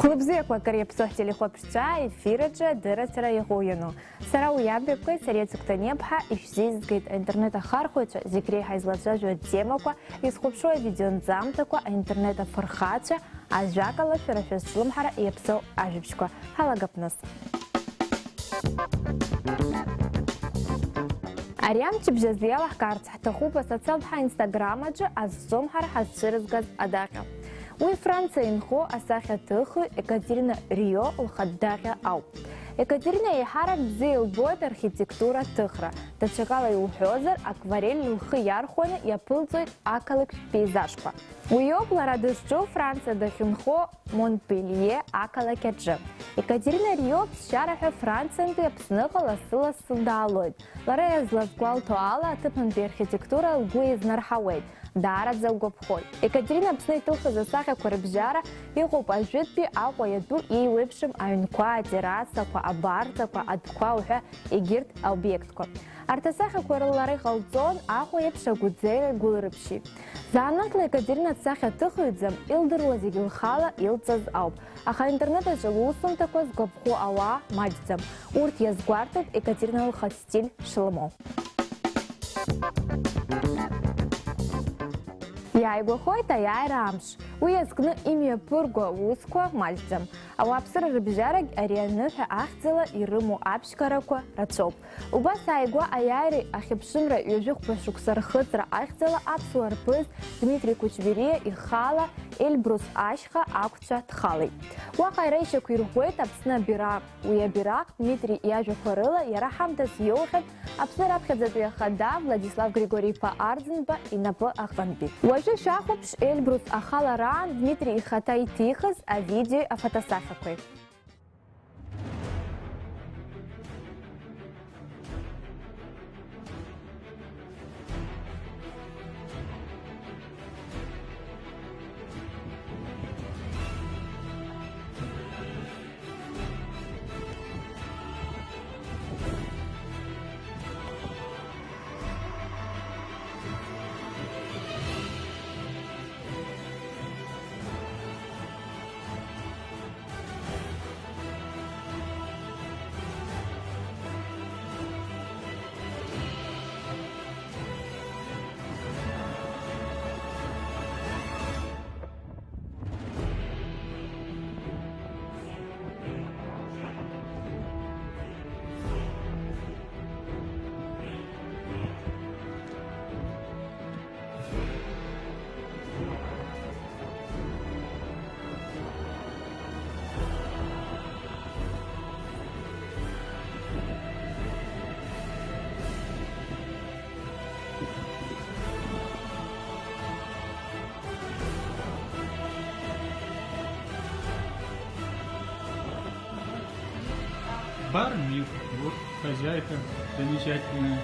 Хлыбзык вакаре псох телехопшца эфираджа дыратера егояну. Сара уябекой царецукта непха ишзизгейт интернета хархуйча зикрей хайзладжажу темаква исхопшуя видеонзамтаква интернета фархача ажакала ферафесчлымхара епсо ажипшква. Халагапнас. Ариам чибжазлиялах карт тахупа социалдха инстаграмаджа аззомхар хазчирызгаз адака. Уи Франция инхо асахя тыхы Екатерина Рио лхаддахя ау. Екатерина ехара бзил бойт архитектура тыхра. Тачакала и ухёзер акварель лхы ярхуана япылцует акалык пейзажква. Уйоб ларадышчу Франция дахинхо Монпелье акала кеджи. Екатерина Рио пшарахя Франциянты псныха ласыла сындалует. Лара язлазгвал туала тыпанты архитектура лгуи изнархаует. Дарат залгопхой. Екатерина псны тылхы засахя корабжара и гопажитпи аква яду и уипшим айнква террасаква абартаква адква уха игирт объектква. Артасаха кораллары халцон аква епша гудзея гулрыпши. Заанатла Екатерина цахя тыхыдзам илдырлази гилхала илцаз ауп. Аха интернета жылусын такой сгопху ала маджзам. Урт язгвартет Екатерина лхастиль шылмо. Яйго хойта яй рамш. Уяскны имя пурго усква мальцам. А уапсыр рыбжараг арианыха ахцела и рыму апшкараква рацоп. Уба сайгва аяйри ахипшимра южух пашуксархытра ахцела апсуарпыз Дмитрий Кучверия и хала Эльбрус ашха акча тхалый. Уахайрейша куирхует апсна бирак. Уя бирак Дмитрий яжу хорыла ярахамтас йохет апсыр апхедзатуя хада Владислав Григорий Паардзенба и напы ахванби. Уажи шахупш Эльбрус ахала ран Дмитрий хатай тихас а видео а фотосахакой. Бар Мир, вот хозяйка замечательная.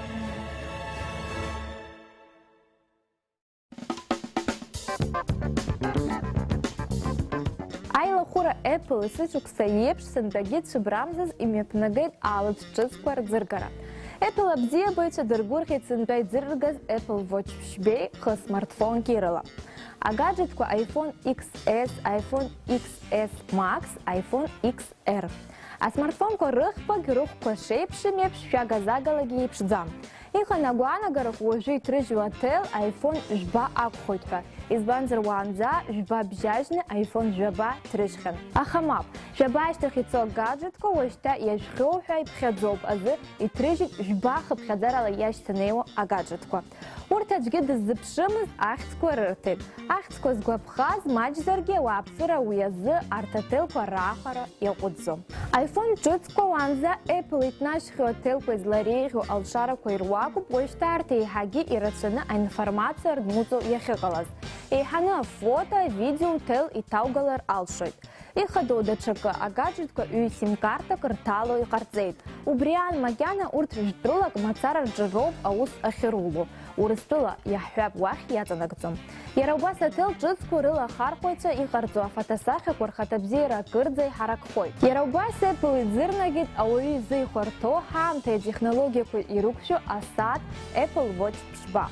Айла хура Apple и сычукса епш сандагит шибрамзаз и мепнагайт алыт чысквар дзыргара. Apple абзия бойча дыргурхи цинбай дзыргаз Apple Watch шбей ха смартфон кирила. А гаджетку iPhone XS, iPhone XS Max, iPhone XR. А смартфон ко рыхпа герух ко шейпши мепш фягаzaгалаги епшдзам. Иха нагуана гарах уажи трыжу отел iPhone жба акхойтка. Избанзер уанза жба бжажны iPhone жба трыжхан. Ахамап, жба иштахицо гаджетко уашта яжхроуха и пхядзоб азы и трыжит жба хапхядзарала яштанео а гаджетко. Уртаджги дыззыпшимыз ахцко рыртел. Ахцко сгвапхаз маджзарге уапсыра уязы артател парахара якудзо. iPhone чуцко уанза Apple итнашхи отелко изларейху алшарако ирваку почтарте хаги ирацына информация рдмузо яхигалаз. Ихана фото, видео, тел и таугалар алшойт. Ихадо дачака агаджетко үй сим-карта картало и карцейт. Убриан магяна урт ждрулак мацара джароб аус ахирулу. Урыстыла яхвяб вах ятанагцом. Ярабаса тел джицку рыла хархойца и харцу афатасаха курхатабзира кырдзай харакхой. Ярабаса пылыдзырнагит ауи зы хорто хамте технологику и рукшу асад Apple Watch пшба.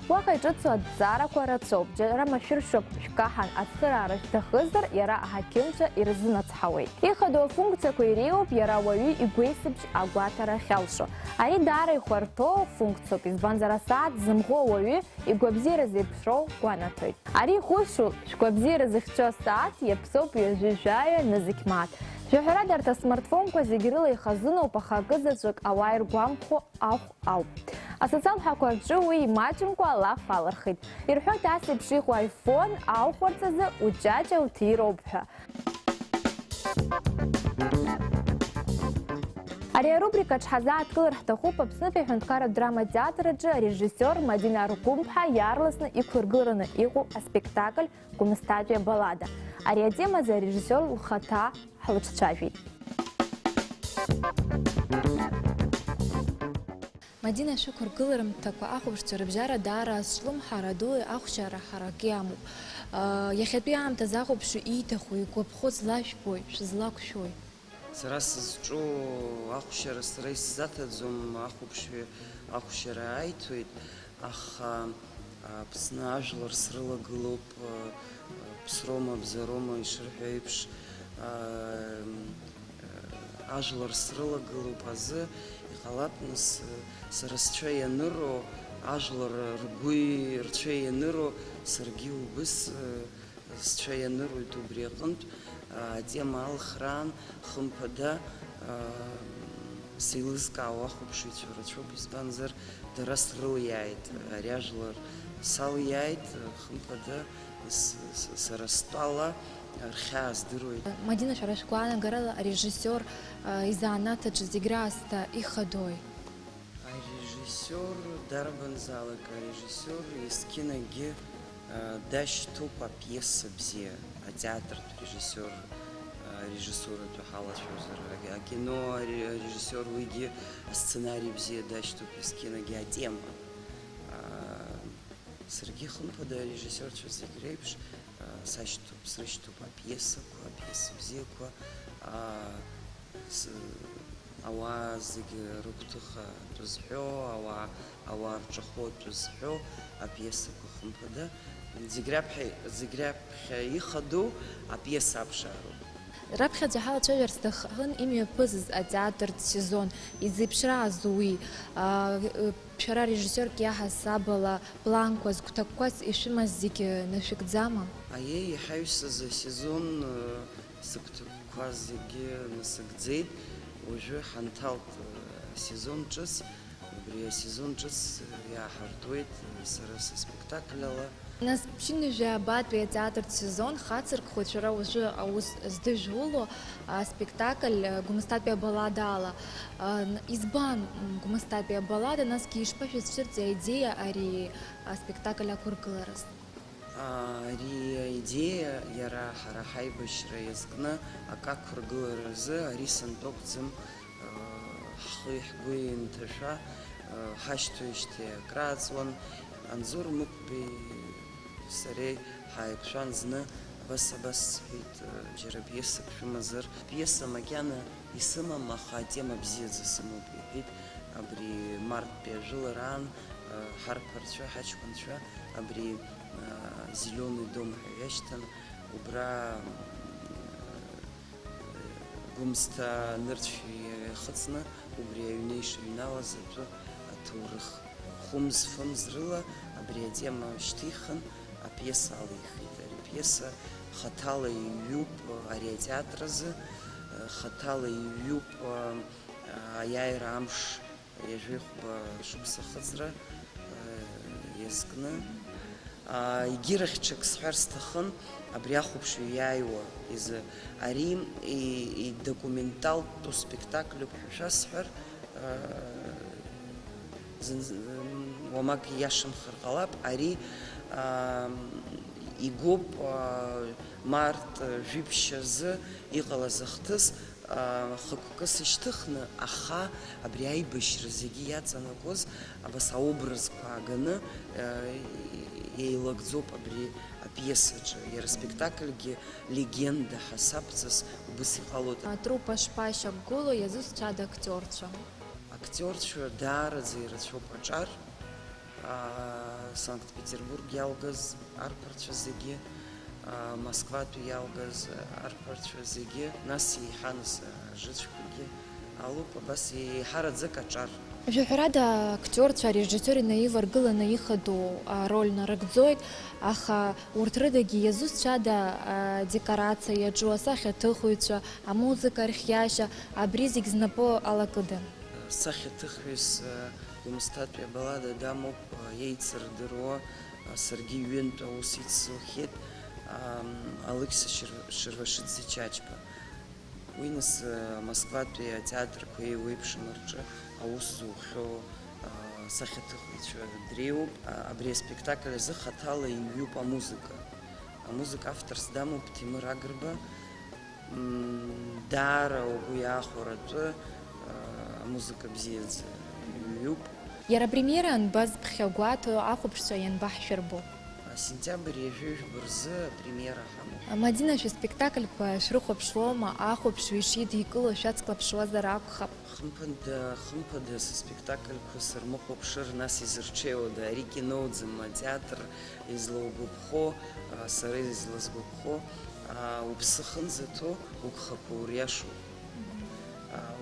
Уаҟа иҿыцу аҭҵаарақәа рацәоуп, џьара машәыршәоуп шәкаҳан ацхыраара шәҭахызар, иара аҳақьымцәа ирзынацҳауеит. Ихадоу афункциақәа иреиуоуп иара ауаҩы игәеисыбжь агәаҭара ахьалшо. Ари даара ихәарҭоу функциоуп, избанзар асааҭ зымӷоу ауаҩы игәабзиара зеиԥшроу гәанаҭоит. Ари ихәышәу шәгәабзиара зыхьчо асааҭ иаԥсоуп ҩажәижәаҩа назықь мааҭ. Шәаҳәарада арҭ асмартфонқәа зегь рыла ихазыноуп, аха акызаҵәык ауаа иргәамԥхо ахә ауп. Асоциал ҳәақәа рҿы уи имаҷымкәа алаф алырхит. Ирҳәоит ас еиԥш иҟоу аифон аухәарц азы уҷаҷа уҭироуп ҳәа. Ари арубрикаҿ ҳазааҭгылар ҳҭахуп Аԥснытәи аҳәынҭқарратә драма театр аҿы арежиссиор Мадина Аргәымԥҳа иаарласны иқәыргыланы иҟоу аспектакль Гәымсҭатәи абаллада. Ари атемазы арежиссиор лхаҭа ҳлыҿцәажәеит. Мадина шәықәыргыларымҭақәа ахәаԥшцәа рыбжьара даара азҿлымҳара дуи ахәшьара ҳарак иамоуп. Иахьатәи аамҭазы ахәаԥшҩы ииҭаху игәаԥхо злашәбои, шәызлақәшәои? Сара сызҿу ахәшьара сара исзаҭаӡом, ахәшьара ааиҭоит, аха Аԥсны ажәлар срылагылоуп, ԥсрома, бзарома ишырҳәо еиԥш ажәлар срылагылоуп азы иҟалап нас сара сцәа ианыро, ажәлар рцәа ианыро, саргьы убыс сцәа ианыроит убри аҟынтә. Атема алхраан хымԥада сеилызкаауа ахәаԥшыҩцәа рацәоуп, избанзар дара срылиааит, ари ажәлар салиааит, хымԥада сара стәала рхьаа здыруеит. Мадина, шәара шәгәаанагарала арежиссиор изаанаҭаҿы зегь раасҭа ихадои? Арежиссиор дарбанзаалак, арежиссиор есқьынагьы дашьҭоуп апиеса бзиа, атеатртә режиссуратә ҳалацәажәозар, акино арежиссиор уигьы асценарий бзиа дашьҭоуп, есқьынагьы атема. Саргьы хымԥада арежиссиорцәа зегь реиԥш срышьҭоуп апиесақәа, апиеса бзиақәа, ауаа зегьы рыгәҭыха тәызҳәо, ауаа рҿахәы тәызҳәо апиесақәа хымԥада. Зегь раԥхьа ихадоу апиеса аԥшаароуп. Раԥхьаӡа ҳалацәажәар сҭахын имҩаԥызыз атеатртә сезон, изеиԥшрааз уи, шәара режиссиорк иаҳасабала планқәа, згәҭакқәас ишәымаз зегьы нашәыгӡама? Аиеи, иҳаҩсыз асезон сыгәҭакқәа зегьы насыгӡеит. Уажәы ҳанҭалт асезон ҿыц, убри асезон ҿыц иааҳартуеит сара сспектакль ала. Нас ԥшьынҩажәа абатәи атеатртә сезон хацыркхоит шәара уажәы аус здыжәыло аспектакль Гәымсҭатәи абаллада ала. Избан Гәымсҭатәи абаллада, насгьы ишԥашәызшәырҵеи аидеиа ари аспектакль ақәыргылараз? Ари аидеиа иара ҳара ҳаибашьра иазкны акақәыргыларазы ари сантәықәӡам ҳхы ҳгәы инҭашәа ҳашьҭоижьҭеи акрааҵуан. Анзор Мықәбеи сареи ҳааиқәшәан зны абас сҳәеит, џьара пиесак шәымазар. Пиеса макьана исымам, аха атема бзиаӡа сымоуп иҳәеит. Абри марттәи ажәылараан ҳарԥарцәа, ҳаҷкәынцәа абри Зеленый дом ҳәа иашьҭан, убра Гәымсҭа нырцәы иахыҵны, убри аҩны ишыҩналаз атәы аҭоурых хәымз-фымз рыла абри атема шьҭихын апиеса алихит. Ари пиеса хаҭала иҩуп ари атеатр азы, хаҭала иҩуп аиааира амш иажәихәба шықәса хыҵра иазкны. Егьирахь ҽак сҳәар сҭахын, абри ахәаԥшҩы иааиуа изы ари идокументалтә спектакльуп ҳәа шәасҳәар, уамак иашамхар ҟалап, ари игоуп март жәиԥшь азы иҟалаз ахҭыс хықәкы сышьҭыхны, аха абри аибашьра зегьы иаҵанакуаз абас аобразқәа ааганы еилагӡоуп абри апиесаҿы. Иара спектакльгьы легенда ҳасабҵас убыс иҟалоит. Трупа Санкт-Петербург иалгаз арԥарцәа зегьы, Москватәи иалгаз арԥарцәа зегьы, нас еиҳаныс ажыцәқәагьы алуп, абас еиҳараӡак аҿар. Жәаҳәарада актерцәа, арежисиори наиваргыланы ихадоу ароль нарыгӡоит, аха урҭ рыдагьы иазусҭцәада адекорациа иаҿу асахьаҭыхыҩцәа, амузыка архиашьа, абри зегь знапы алакыда? Сахьаҭыхҩыс Гәымсҭатәи абалада дамоуп, еицырдыруа, саргьы ҩынтә аус ицсылхьеит, Алықьса Шырвашиӡе Чачба. Уи нас Москватәи атеатрқәа еиуеиԥшым рҿы аус зухьоу сахьаҭыхыҩцәа дреиуоуп. Абри аспектакль азы хаҭала иҩуп амузыка. Амузыка авторс дамоуп Ҭемыр Агрба. Даара угәы иаахәара атәы амузыка бзиаӡа иҩуп. Иара апремиера анбаз ԥхьагәаҭо ахәаԥшцәа ианбаҳшәырбо? Сентиабр ижәижәба рзы апремиера ҳамоуп. Мадина, шәаспектакльқәа шәрыхәаԥшлома, ахәаԥшҩы ишидикыло шәаҵклаԥшуазар акәхап? Хымԥада саспектакльқәа сырмыхәаԥшыр, нас изырҽеиуада, ари киноуӡам, атеатр излаугәаԥхо, сара излазгәаԥхо, уԥсы хынӡаҭоу угхақәа уриашоуп.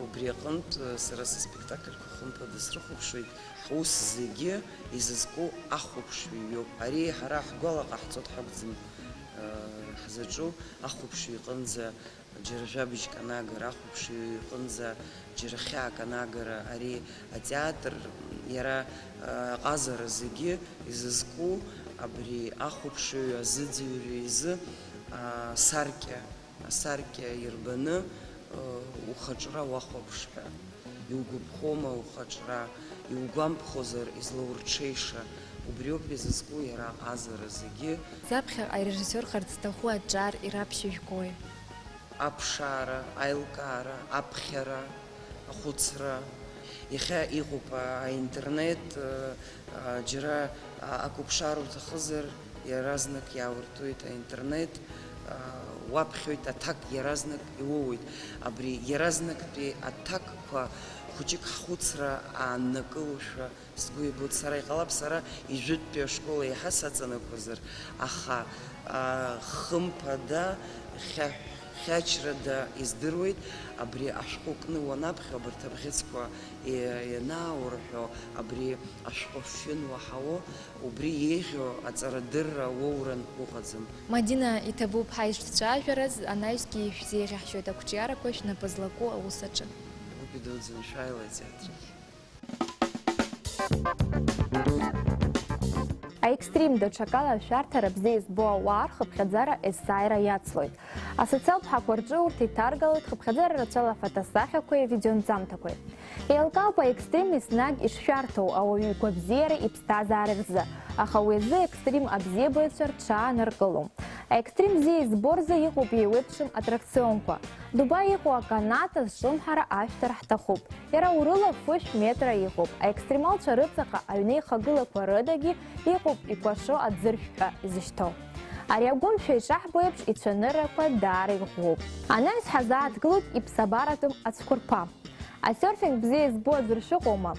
Убри аҟнытә сара саспектакльқәа хымԥада срыхәаԥшуеит, ҳус зегьы изызку ахәаԥшҩы иоуп. Ари ҳара ҳгәала ҟаҳҵо дҳақәӡам ҳзаҿу, ахәаԥшҩы иҟынӡа џьара жәабжьк анаагара, ахәаԥшҩы иҟынӡа џьара хьаак анаагара, ари атеатр иара аҟазара зегьы изызку абри ахәаԥшҩы азыӡырҩы изы асаркьа ирбаны ухаҿра уахәаԥшҳәа, иугәаԥхома ухаҿра, иугәамԥхозар излаурҽеиша, убриоуп изызку иара аҟазара зегьы. Заԥхьа арежисиорхарц зҭаху аҿар ираԥшьыжәгои? Аԥшаара, аилкаара, аԥхьара, ахәыцра. Иахьа иҟоуп аинтернет, џьара ақәыԥшара уҭахызар, иаразнак иауртуеит аинтернет, уаԥхьоит аҭак иаразнак иуоуит. Абри иаразнактәи аҭакқәа хәыҷык ҳхәыцра ааннакылошәа сгәы иабоит. Сара иҟалап, сара ижәытәтәи ашкол еиҳа саҵанакуазар, аха хымԥада, хьачрада издыруеит, абри ашәҟәы кны уанаԥхьо, абарҭ абӷьыцқәа ианааурҳәо, абри ашәҟәы фҩын уаҳауо, убри еиӷьу аҵарадырра уоуран уҟаӡам. Мадина, иҭабуп ҳаишцәажәараз, анаҩсгьы шәзеиӷьаҳшьоит ақәҿиарақәа шәнапы злаку аус аҿы. Гәыби дуӡӡан шәааила атеатр. Аекстрим дочакала шәарҭара бзиа избо ауаа рхыԥхьаӡара есааира иацлоит. Асоциалтә рҿы урҭ иҭаргалоит хыԥхьаӡара рацәала афотосахьақәеи видеонҵамҭақәеи. Еилкаауп аекстрим еснагь ишшәарҭоу ауаҩы игәабзиара иԥсҭазаара рзы, аха уи азы аекстрим абзиабаҩцәа рҽааныркылом. Аекстрим бзиа избо рзы иҟоуп еиуеиԥшым атракционқәа. Дубаи иҟоу аканат азҿлымҳара ашәҭара ҳҭахуп. Иара урыла фышә метра иҟоуп. Аекстремалцәа рыҵаҟа аҩны ихагылақәа рыдагьы иҟоуп икәашо аӡыршә ҳәа изышьҭоу. Ари агәымшәа ишаҳбо еиԥш ицәаныррақәа даара иӷәӷәоуп. Анаҩс ҳазааҭгылоит иԥсабаратәым ацәқәырԥа. Асерфинг бзиа избо аӡәыр шыҟоума?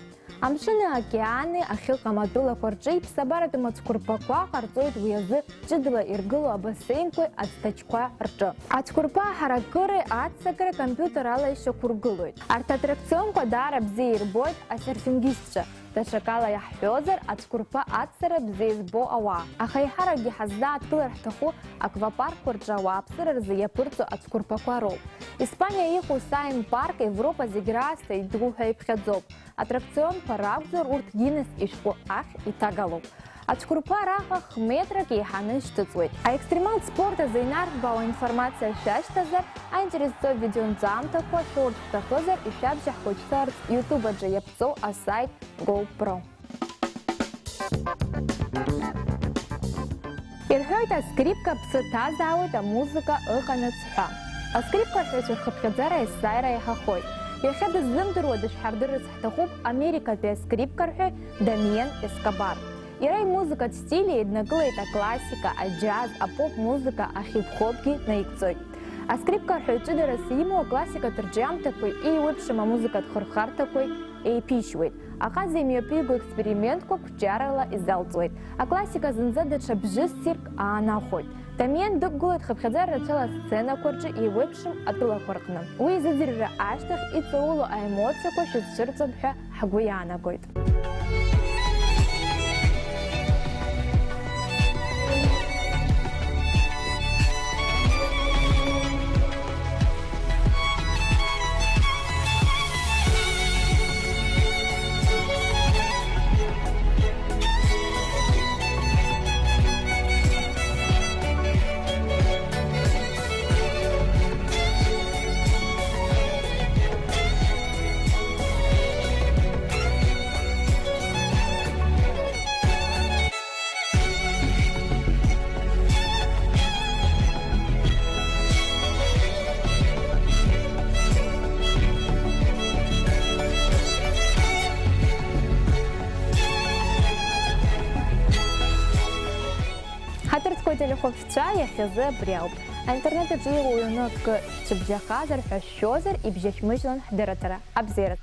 Амшыни аокеани ахьыҟам атәылақәа рҿы иԥсабаратәым ацәқәырԥақәа ҟарҵоит уи азы ҷыдала иргылоу абасеинқәеи ацҭаҷқәа рҿы. Ацәқәырԥа аҳаракыреи аццакреи компиутерала ишьақәыргылоит. Арҭ атракционқәа даара бзиа ирбоит асерфингистцәа. Даҽакала иаҳҳәозар, ацәқәырԥа аццара бзиа избо ауаа. Аха еиҳаракгьы ҳаззааҭгылар ҳҭаху аквапаркқәа рҿы ауааԥсыра рзы иаԥырҵо ацәқәырԥақәа роуп. Испаниа иҟоу Сайн парк Европа зегь раасҭа идуу ҳәа иԥхьаӡоуп. Атракционқәа ракәзар, урҭ Гиннес ишәҟәы ахь иҭагалоуп. Ацәқәырԥа араҟа хметрак еиҳаны ишьҭыҵуеит. Аекстремалтә спорт азы инарҭбаауа информациа шәашьҭазар, аинтересӡоу видеонҵамҭақәа шәурц шәҭахызар, ишәабжьаҳхәыҷҭарц YouTube аҿы иаԥҵоу асайт GoPro. Ирҳәоит, аскрипка ԥсы ҭазаауеит амузыка ыҟанаҵ ҳәа. Аскрипкаҳәаҩцәа рхыԥхьаӡара есааира иаҳахоит. Иахьа дыззымдыруа дышҳардырырц ҳҭахуп америкатәи аскрипкарҳәаҩ Дамиен Ескобар. Иара имузыкатә стили еиднакылеит аклассика, аџьаз, апоп-музыка, ахип-хопгьы наигӡоит. А скрипка хойчу Росіїмо класика терджам такой і випшима музика тхорхар такой і пішует. А хазі міопігу експеримент ко кучарала і залцует. А класика зінзеде чабжис цирк а нахой. Тамien дыггулет хыпхедер рачала сцена корчы и вепшим атыла коркна. Уи зазирра аштах и цаулу а эмоция коши шырцабха хагуяна гойт. Хатырцкой телеховча я хезе бряуб. А интернет джиу уюнок чыбжахазар, хащозар и бжехмыжлан хдератара. Абзерат.